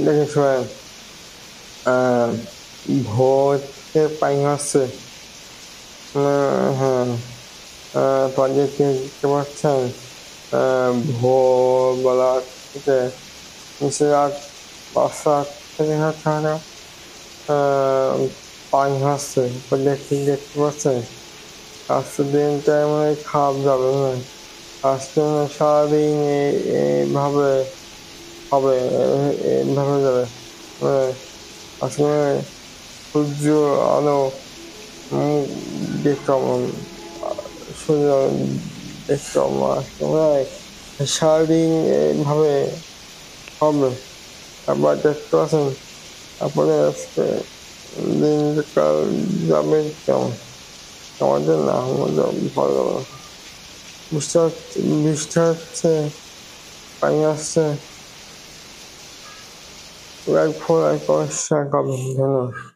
দেখে শোনেন, আহ, ভোরতে পানি হচ্ছে। হ্যাঁ, প্রজেক্টে দেখতে পাচ্ছেন, ভোরবেলা থেকে রাত 5টা থেকে হচ্ছে আহ, পানি হচ্ছে। প্রজেক্টে দেখতে পাচ্ছেন, আজকে দিনটা এমন খারাপ যাবে না। আজকে সারাদিন এইভাবে হবে, এইভাবে যাবে। মানে আজকে সূর্য আলো দেখতাম, সূর্য দেখতাম আজকে সারাদিন এইভাবে হবে। আবার দেখতে পাচ্ছেন, তারপরে আজকে দিনকাল যাবে কেমন? আমাদের না, আমাদের ভালো যাবে না। বৃষ্টি হচ্ছে, পানি আসছে, এক ফোন এক সমস্যা কবে ধন্যবাদ।